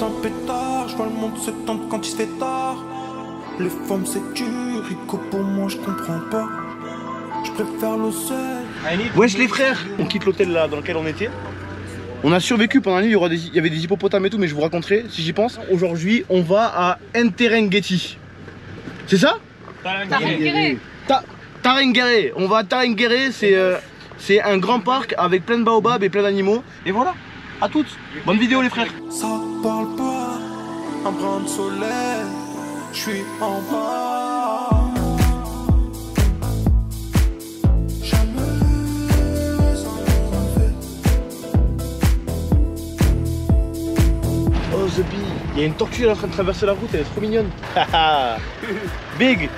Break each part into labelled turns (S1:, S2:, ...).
S1: un pétard, je vois le monde se tendre quand il se fait tard. Les femmes c'est dur, Rico pour moi je comprends pas. Je préfère le sel.
S2: Wesh les frères, on quitte l'hôtel là dans lequel on était. On a survécu pendant la nuit, il y avait des hippopotames et tout, mais je vous raconterai si j'y pense. Aujourd'hui, on va à Nterengeti. C'est ça?
S3: Tarengere.
S2: Tarengere. On va à Tarengere, c'est un grand parc avec plein de baobabs et plein d'animaux. Et voilà, à toutes. Bonne vidéo les frères.
S1: Ça parle pas, un brin de soleil, je suis en bas.
S2: Oh The Bee, il y a une tortue elle est en train de traverser la route, elle est trop mignonne. Big.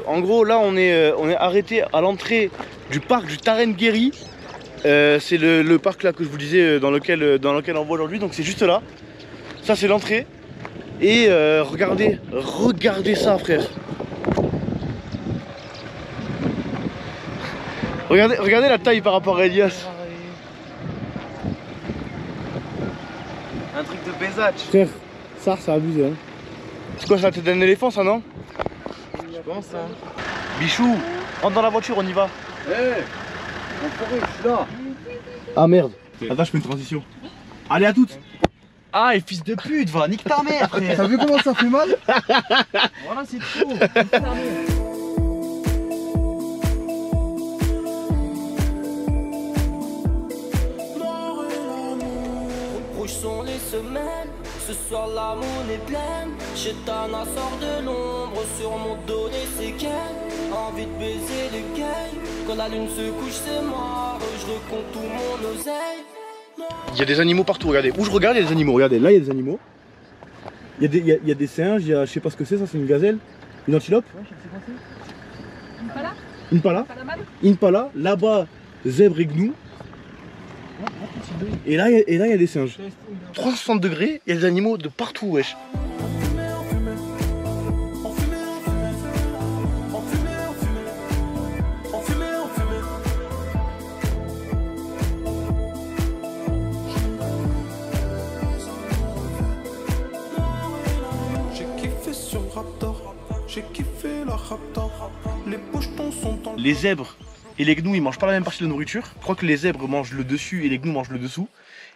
S2: En gros là on est arrêté à l'entrée du parc du Tarengeri. C'est le parc là que je vous disais dans lequel on voit aujourd'hui, donc c'est juste là. Ça c'est l'entrée. Et regardez ça frère. Regardez la taille par rapport à Elias.
S4: Un truc de baisage.
S2: Frère, ça c'est abusé hein. C'est quoi ça, la tête d'un éléphant ça non?
S4: Je pense hein.
S2: Bichou, rentre dans la voiture, on y va.
S4: En forêt, je suis là.
S2: Ah merde. Attends, je fais une transition. Allez à toutes.
S4: Ah et fils de pute, va, nique ta mère frère.
S2: T'as vu comment ça fait mal?
S4: Voilà c'est trop.
S5: Rouges sont les semaines, ce soir la moune est pleine. Chétana sort de l'ombre, sur mon dos les séquelles. Envie de baiser les gays, quand la lune se couche c'est mort. Je recompte tout mon oseille.
S2: Il y a des animaux partout, regardez. Où je regarde, il y a des animaux. Regardez, là il y a des animaux. Il y a des singes, je sais pas ce que c'est, ça c'est une gazelle. Une antilope.
S3: Impala.
S2: Impala. Impala. Là-bas, zèbre et gnou. Et là il y a des singes. 360 degrés, il y a des animaux de partout, wesh.
S1: J'ai kiffé la Raptor. Les pochetons sont dans
S2: Les zèbres et les gnous ils mangent pas la même partie de la nourriture. Je crois que les zèbres mangent le dessus et les gnous mangent le dessous.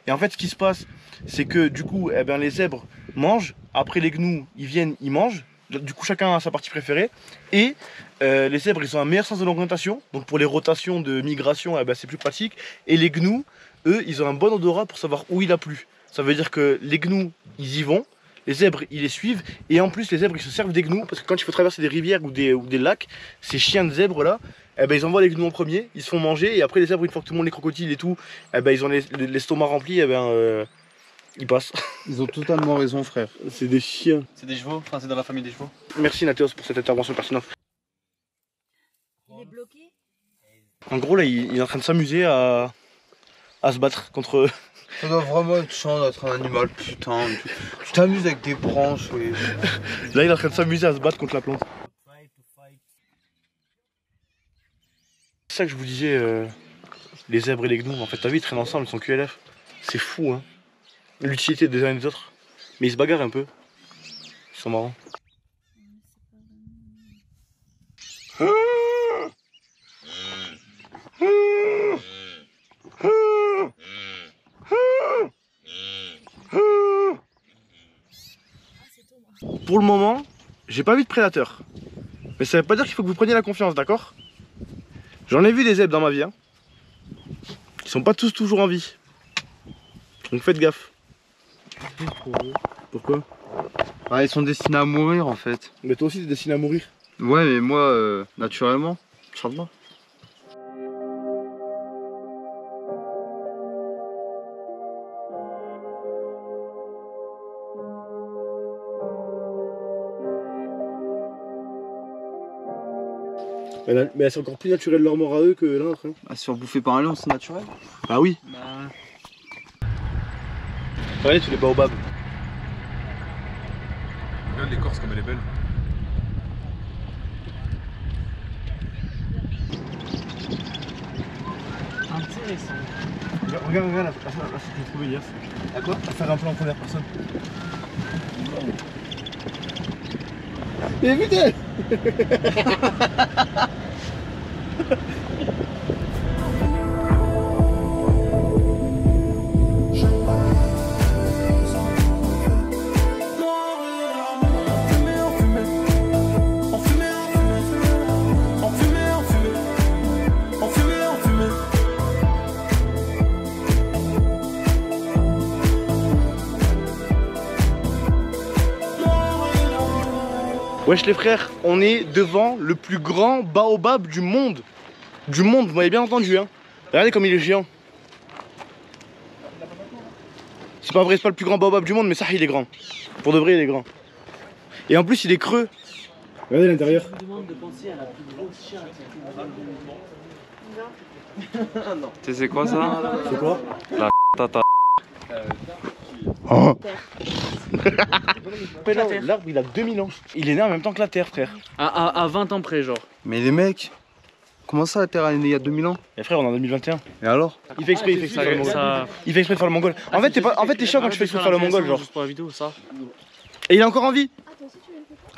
S2: Et en fait ce qui se passe c'est que du coup les zèbres mangent, après les gnous ils viennent, ils mangent. Du coup chacun a sa partie préférée. Et les zèbres ils ont un meilleur sens de l'orientation. Donc pour les rotations de migration c'est plus pratique. Et les gnous eux ils ont un bon odorat pour savoir où il a plu. Ça veut dire que les gnous ils y vont. Les zèbres ils les suivent et en plus les zèbres ils se servent des gnous parce que quand il faut traverser des rivières ou des lacs, ces chiens de zèbres là, ils envoient les gnous en premier, ils se font manger et après les zèbres une fois que tout le monde les crocodile et tout, ils ont l'estomac rempli, ils passent.
S4: Ils ont totalement raison frère.
S2: C'est des chiens.
S4: C'est des chevaux, enfin c'est dans la famille des chevaux.
S2: Merci Nathéos pour cette intervention pertinente.
S3: Il est bloqué.
S2: En gros là il est en train de s'amuser à se battre contre...
S4: Ça doit vraiment être chiant d'être un animal, putain. Tu t'amuses avec des branches, oui.
S2: Là il est en train de s'amuser à se battre contre la plante. C'est ça que je vous disais, les zèbres et les gnous, en fait t'as vu ils traînent ensemble, ils sont QLF. C'est fou hein, l'utilité des uns et des autres. Mais ils se bagarrent un peu. Ils sont marrants. Pour le moment, j'ai pas vu de prédateur. Mais ça veut pas dire qu'il faut que vous preniez la confiance, d'accord? J'en ai vu des zèbres dans ma vie. Hein. Ils sont pas tous toujours en vie. Donc faites gaffe. Pourquoi?
S4: Ils sont destinés à mourir en fait.
S2: Mais toi aussi t'es destiné à mourir.
S4: Ouais mais moi, naturellement, Inch'Allah.
S2: Mais c'est encore plus naturel leur mort à eux que la nôtre. Hein.
S4: Se faire bouffer par un lion, c'est naturel.
S2: Bah oui. Regardez tous les baobabs.
S6: Regarde l'écorce comme elle est belle.
S3: Intéressant.
S2: Regarde, là, ce que j'ai trouvé hier. À quoi? À faire un plan en première personne. Mais putain. Wesh les frères, on est devant le plus grand baobab du monde. Du monde, vous m'avez bien entendu hein. Regardez comme il est géant. C'est pas vrai, c'est pas le plus grand baobab du monde, mais ça il est grand. Pour de vrai il est grand. Et en plus il est creux. Regardez l'intérieur.
S7: Je vous demande de penser à la plus grosse chatte.
S6: Tu sais c'est quoi ça?
S2: C'est quoi?
S6: La tata.
S2: Oh. L'arbre il a 2000 ans. Il est né en même temps que la terre frère.
S7: À 20 ans près genre.
S4: Mais les mecs, comment ça la Terre elle est née il y a 2000 ans?
S2: Et frère on est en 2021.
S4: Et alors?
S2: Il fait exprès, il fait exprès de faire le mongol.
S7: Ça...
S2: Il fait exprès de faire le mongol. En fait t'es chiant quand tu fais exprès de faire le mongol genre.
S7: Juste pour la vidéo ça.
S2: Et il est encore en vie.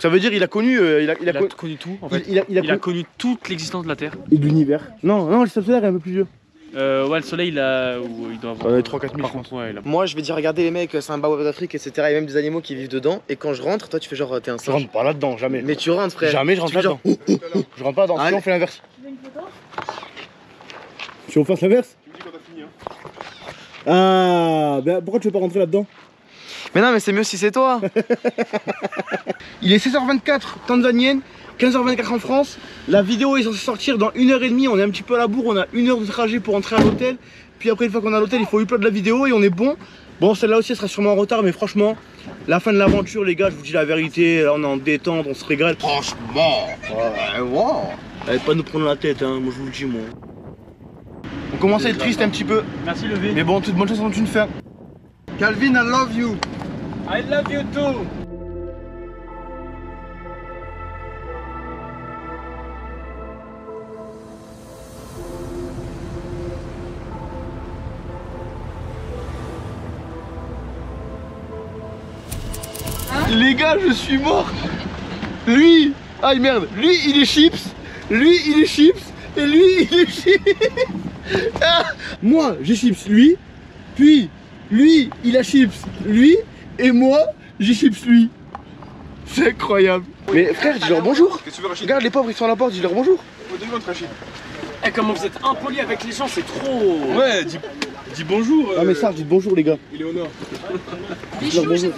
S2: Ça veut dire il a connu
S7: Il a connu tout en fait.
S2: Il a
S7: connu toute l'existence de la Terre.
S2: Et de l'univers. Non, le système solaire est un peu plus vieux.
S7: Ouais, le soleil il a. Il doit avoir.
S2: 3-4 000
S7: Par contre, ouais, il a...
S8: Moi je vais dire regardez les mecs, c'est un baobab d'Afrique etc. Il y a même des animaux qui vivent dedans et quand je rentre, toi tu fais genre t'es un
S2: Je
S8: singe.
S2: rentre pas là-dedans, jamais.
S8: Mais tu rentres frère.
S2: Jamais je rentre
S8: Tu fais
S2: là-dedans. Je rentre pas là-dedans, si on fait l'inverse. Si on fasse l'inverse? Ah, ben pourquoi tu veux pas rentrer là-dedans?
S8: Mais non mais c'est mieux si c'est toi.
S2: Il est 16h24 tanzanienne, 15h24 en France. La vidéo est censée sortir dans 1h30. On est un petit peu à la bourre, on a 1 heure de trajet pour entrer à l'hôtel. Puis après une fois qu'on est à l'hôtel, il faut upload la vidéo et on est bon. Bon, celle-là aussi elle sera sûrement en retard, mais franchement, la fin de l'aventure les gars, je vous dis la vérité, là on est en détente, on se régale. Franchement, allez pas nous prendre la tête, hein, moi je vous le dis moi. On commence à être triste un petit peu.
S7: Merci levé.
S2: Mais bon, toute bonne chose en une fin.
S4: Calvin, I love you.
S7: I love you too.
S2: Les gars, je suis mort. Lui, aïe merde, lui il est chips, lui il est chips, et lui il est chips. Ah, moi j'ai chips lui, puis lui il a chips lui, et moi j'ai chips lui. C'est incroyable. Mais frère, dis-leur bonjour. Regarde les pauvres ils sont à la porte, dis-leur bonjour.
S7: Eh, comment vous êtes impoli avec les gens, c'est trop.
S6: Ouais, dis bonjour.
S2: Ah mais ça, dites bonjour les gars.
S6: Il est au nord.
S2: Dis-leur bonjour.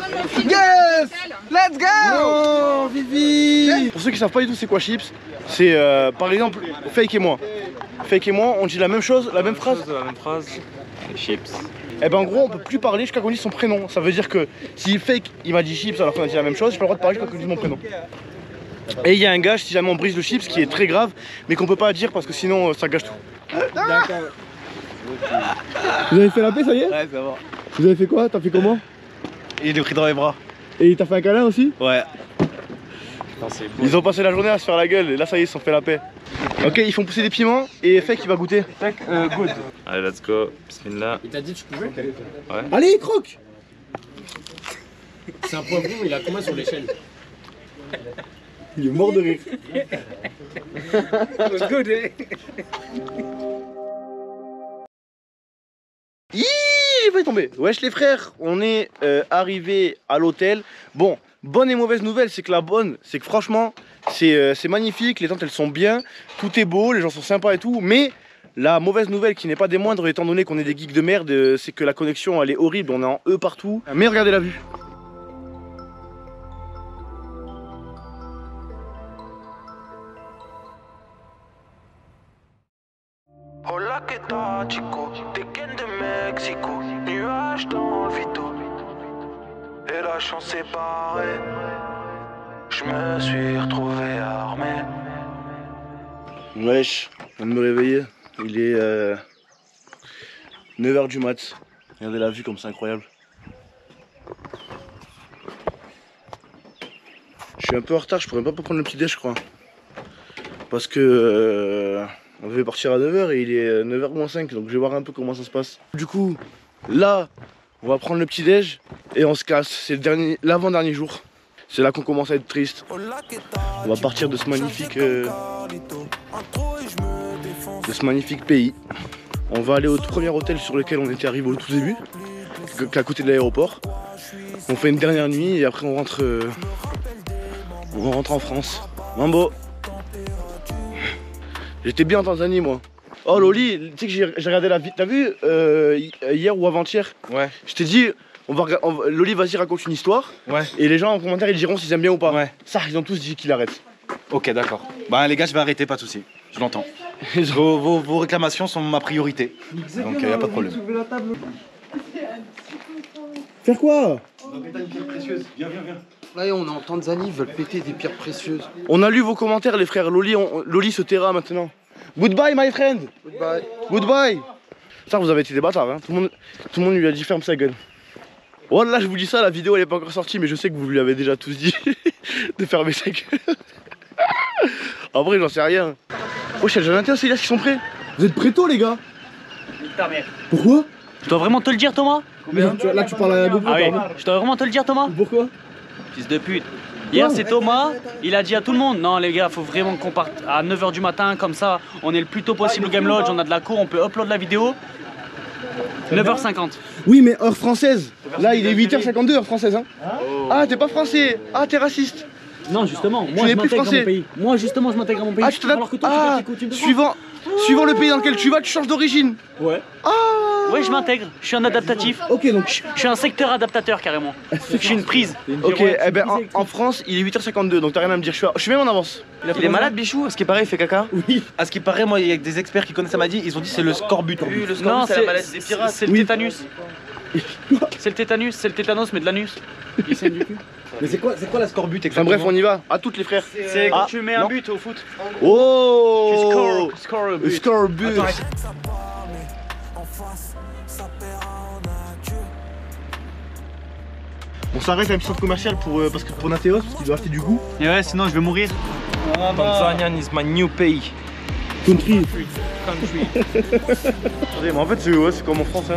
S4: Yes! Let's go!
S2: Oh Vivi. Pour ceux qui savent pas du tout c'est quoi chips, c'est par exemple Fake et moi. Fake et moi, on dit la même chose, la même phrase.
S6: La même phrase. Chips.
S2: Et ben en gros on peut plus parler jusqu'à qu'on dise son prénom. Ça veut dire que si Fake il m'a dit chips alors qu'on a dit la même chose, j'ai pas le droit de parler jusqu'à qu'on dise mon prénom. Et il y a un gage si jamais on brise le chips qui est très grave mais qu'on peut pas dire parce que sinon ça gâche tout. D'accord. Vous avez fait la paix ça y est?
S8: Ouais ça va.
S2: Vous avez fait quoi? T'as fait comment?
S8: Il est pris dans les bras.
S2: Et il t'a fait un câlin aussi?
S8: Ouais.
S2: Ils ont passé la journée à se faire la gueule et là ça y est ils se sont fait la paix. Ok ils font pousser des piments et Fake il va goûter.
S7: Fake, good.
S6: Allez, let's go. Bismillah.
S7: Il t'a dit que tu pouvais?
S2: Allez croque.
S7: C'est un poivron, il a combien sur l'échelle?
S2: Il est mort de rire.
S7: Good, eh?
S2: Il va y tomber. Wesh les frères, on est arrivé à l'hôtel. Bon, bonne et mauvaise nouvelle, c'est que la bonne, c'est que franchement, c'est magnifique, les tentes elles sont bien, tout est beau, les gens sont sympas et tout, mais la mauvaise nouvelle qui n'est pas des moindres étant donné qu'on est des geeks de merde, c'est que la connexion elle est horrible, on est en E partout. Mais regardez la vue.
S1: Hola, ¿qué tal, chico? Tekken de Mexico, nuage dans le vito. Et la chance est barrée. Je me suis retrouvé armé.
S2: Wesh, je viens de me réveiller. Il est 9h du mat. Regardez la vue comme c'est incroyable. Je suis un peu en retard, je pourrais pas prendre le petit déj je crois. Parce que On devait partir à 9h et il est 9h moins 5, donc je vais voir un peu comment ça se passe. Du coup, là, on va prendre le petit déj et on se casse. C'est l'avant-dernier jour. C'est là qu'on commence à être triste. On va partir de ce magnifique pays. On va aller au premier hôtel sur lequel on était arrivé au tout début, qui est à côté de l'aéroport. On fait une dernière nuit et après on rentre en France. Mambo. J'étais bien en Tanzanie moi. Oh Loli, tu sais que j'ai regardé la vidéo. T'as vu hier ou avant-hier? Ouais. Je t'ai dit, Loli vas-y raconte une histoire. Ouais. Et les gens en commentaire ils diront s'ils aiment bien ou pas. Ouais. Ça ils ont tous dit qu'il arrête.
S9: Ok d'accord. Bah les gars je vais arrêter, pas de soucis. Je l'entends. vos réclamations sont ma priorité. Donc y a pas de problème.
S2: Faire quoi?
S9: On va péter une pierre précieuse. Viens.
S8: Là on est en Tanzanie, ils veulent péter des pierres précieuses.
S2: On a lu vos commentaires les frères, Loli se taira maintenant. Goodbye my friend. Goodbye. Ça vous avez été des bâtards hein. Tout le monde lui a dit ferme sa gueule. Voilà je vous dis ça, la vidéo elle est pas encore sortie mais je sais que vous lui avez déjà tous dit de fermer sa gueule. En vrai j'en sais rien. Oh j'ai déjà c'est là qui sont prêts. Vous êtes prêts tôt les gars? Pourquoi?
S10: Je dois vraiment te le dire Thomas?
S2: Là tu parles à la GoPro.
S10: Ah oui. Je dois vraiment te le dire Thomas?
S2: Pourquoi?
S10: Fils de pute. Hier c'est Thomas, il a dit à tout le monde, non les gars faut vraiment qu'on parte à 9h du matin, comme ça on est le plus tôt possible au Game Lodge, on a de la cour, on peut upload la vidéo. 9h50.
S2: Oui mais heure française. Là il est 8h52 heure française hein. Ah t'es pas français. Ah t'es raciste.
S10: Non justement, moi je m'intègre à mon pays. Moi justement je m'intègre à mon pays.
S2: Ah tu t'adaptes. Ah suivant le pays dans lequel tu vas tu changes d'origine.
S10: Ouais.
S2: Ah.
S10: Ouais je m'intègre, je suis un adaptatif.
S2: Ok donc
S10: je suis un secteur adaptateur carrément. Je suis une prise.
S2: Ok eh ben en France il est 8h52 donc t'as rien à me dire, je suis même en avance.
S9: Il est malade Bichou? À ce qui paraît il fait caca? Oui. À ce qui paraît moi il y a des experts qui connaissent ça m'a dit, ils ont dit c'est le scorbut.
S10: Le scorbut c'est la maladie des pirates. C'est le tétanus. C'est le tétanus, c'est le tétanos mais de l'anus. Il saigne du cul.
S9: Mais c'est quoi la scorbut exactement?
S2: Enfin bref on y va, à toutes les frères.
S10: C'est quand tu mets un but au foot.
S2: Oh
S10: tu score un but.
S2: Scorbut. On s'arrête à un petit centre commercial pour Nathéos parce qu'il doit acheter du goût.
S10: Et ouais sinon je vais mourir.
S9: Tanzania is my new pays.
S2: Country. Mais en fait c'est comme en France hein.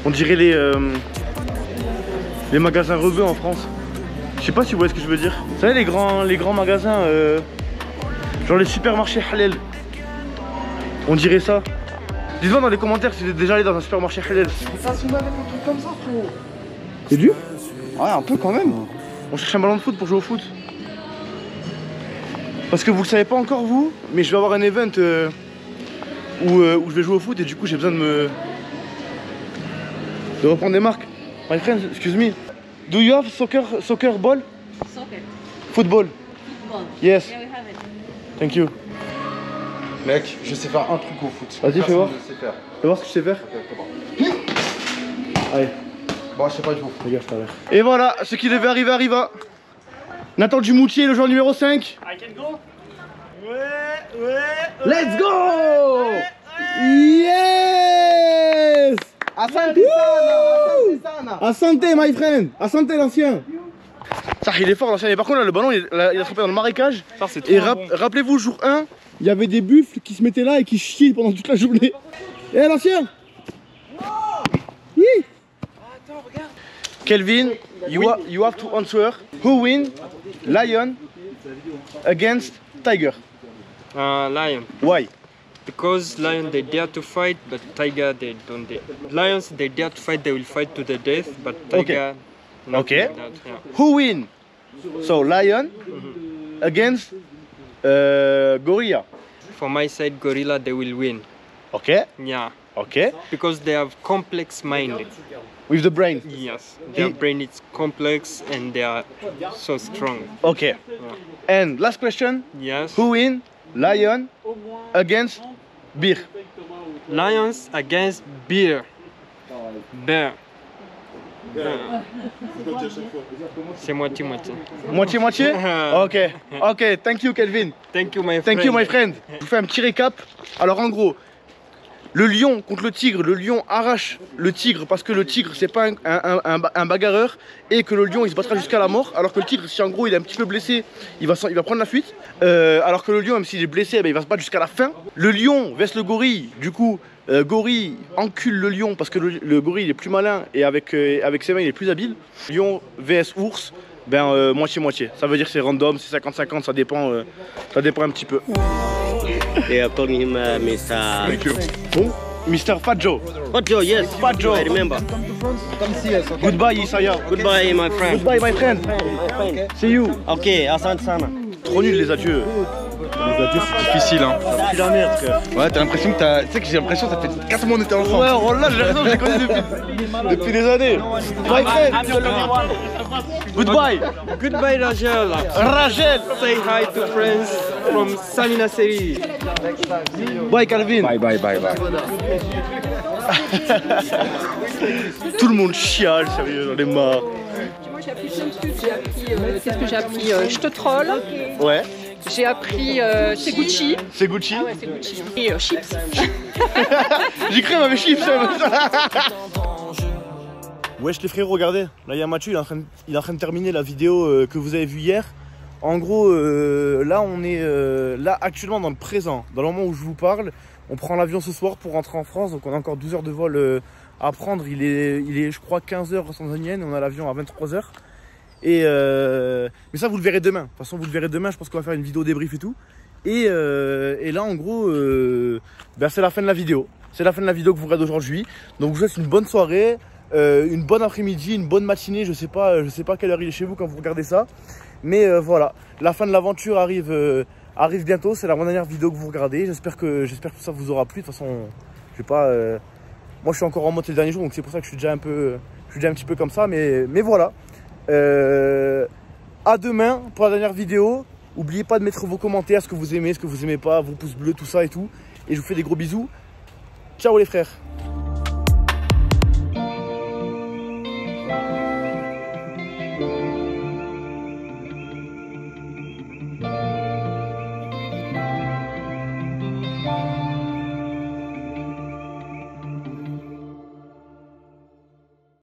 S2: On dirait les magasins rebeux en France. Je sais pas si vous voyez ce que je veux dire. Vous savez les grands magasins genre les supermarchés halal. On dirait ça. Dites-moi dans les commentaires si vous êtes déjà allé dans un supermarché halal.
S8: Ça se met avec un truc comme ça frérot.
S2: C'est dur?
S8: Ouais un peu quand même.
S2: On cherche un ballon de foot pour jouer au foot. Parce que vous le savez pas encore vous, mais je vais avoir un event où je vais jouer au foot et du coup j'ai besoin de reprendre des marques. My friend, excuse me. Do you have soccer ball?
S3: Soccer.
S2: Football?
S3: Football.
S2: Yes.
S3: Yeah, we have it.
S2: Thank you.
S4: Mec, je sais faire un truc au foot.
S2: Vas-y fais voir.
S4: Fais
S2: voir ce que je sais faire. Allez.
S4: Bon, je sais pas, je vous
S2: regarde tout à l'heure. Et voilà, ce qui devait arriver arriva. Nathan Dumoutier, le joueur numéro 5.
S10: I can go?
S2: Ouais. Let's go! Yes! Asante sana! Asante my friend! Asante l'ancien! Ça il est fort l'ancien, et par contre là, le ballon il a attrapé dans le marécage.
S10: Ça, c'est
S2: et rappelez-vous jour 1, il y avait des buffles qui se mettaient là et qui chiaient pendant toute la journée. Eh l'ancien!
S8: Attends, regarde.
S2: Kelvin, you have to answer. Who win? Lion against tiger?
S11: Lion.
S2: Why?
S11: Because lion they dare to fight, but tiger they don't dare. Lions they dare to fight, they will fight to the death, but tiger not
S2: okay.
S11: like that, yeah.
S2: Who win? So lion against gorilla.
S11: For my side, gorilla they will win.
S2: Okay.
S11: Yeah.
S2: Okay.
S11: Because they have complex mind.
S2: With the brain.
S11: Yes. Their brain is complex and they are so strong.
S2: Okay.
S11: Yeah.
S2: And last question.
S11: Yes.
S2: Who win? Lion against bear.
S11: Lions against bear. Bear. C'est moitié-moitié.
S2: Moitié-moitié? Ok. Ok, thank you Kelvin.
S11: Thank you my friend.
S2: Thank you my friend. Je vous fais un petit récap. Alors en gros, Le lion contre le tigre, le lion arrache le tigre parce que le tigre c'est pas un bagarreur et que le lion il se battra jusqu'à la mort, alors que le tigre si en gros il est un petit peu blessé il va prendre la fuite, alors que le lion même s'il est blessé il va se battre jusqu'à la fin. Le lion vs le gorille, du coup gorille encule le lion parce que le gorille il est plus malin et avec ses mains il est plus habile. Lion vs ours, ben moitié-moitié, ça veut dire que c'est random, c'est 50-50, ça dépend un petit peu.
S12: They are calling him Mr.
S2: Who? Mr. Fat Joe.
S12: Fat Joe, yes.
S2: Fat Joe.
S12: I remember.
S2: Goodbye Isaiah.
S12: Goodbye my friend.
S2: Goodbye my friend. See you.
S12: Ok, asante sana.
S2: Trop nul les adieux.
S9: Les adieux c'est difficile hein.
S2: Ça pue la merde frère.
S9: Ouais t'as l'impression que tu sais que j'ai l'impression que ça fait 4 mois qu'on était ensemble.
S2: Ouais Roland j'ai raison, je l'ai connu depuis des années. My friend. Goodbye.
S11: Goodbye, Rachel.
S2: Rachel.
S11: Say hi to friends from Salina Seri.
S2: Bye Calvin.
S9: Bye bye bye bye.
S2: Tout le monde chiale, sérieux, j'en ai marre.
S3: Moi j'ai appris plein de trucs, j'ai appris, qu'est-ce que j'ai appris Je te troll.
S2: Ouais.
S3: J'ai appris c'est Gucci.
S2: C'est Gucci.
S3: Ah ouais c'est Gucci. Et chips.
S2: J'ai cru ma chips. Wesh les frérots, regardez, là il y a Mathieu, il est en train de terminer la vidéo que vous avez vue hier. En gros, là on est là actuellement dans le présent, dans le moment où je vous parle. On prend l'avion ce soir pour rentrer en France, donc on a encore 12 heures de vol à prendre. Il est je crois 15 h tanzanienne, on a l'avion à 23 h. Mais ça vous le verrez demain, de toute façon vous le verrez demain, je pense qu'on va faire une vidéo débrief et tout. Et là en gros, ben, c'est la fin de la vidéo. C'est la fin de la vidéo que vous regardez aujourd'hui. Donc je vous souhaite une bonne soirée. Une bonne après-midi, une bonne matinée, je sais pas quelle heure il est chez vous quand vous regardez ça. Mais voilà, la fin de l'aventure arrive bientôt, c'est la dernière vidéo que vous regardez. J'espère que tout ça vous aura plu. De toute façon, je vais pas. Moi je suis encore en mode les derniers jours, donc c'est pour ça que je suis déjà un petit peu comme ça, mais voilà. À demain pour la dernière vidéo. N'oubliez pas de mettre vos commentaires, ce que vous aimez pas, vos pouces bleus, tout ça et tout. Et je vous fais des gros bisous. Ciao les frères.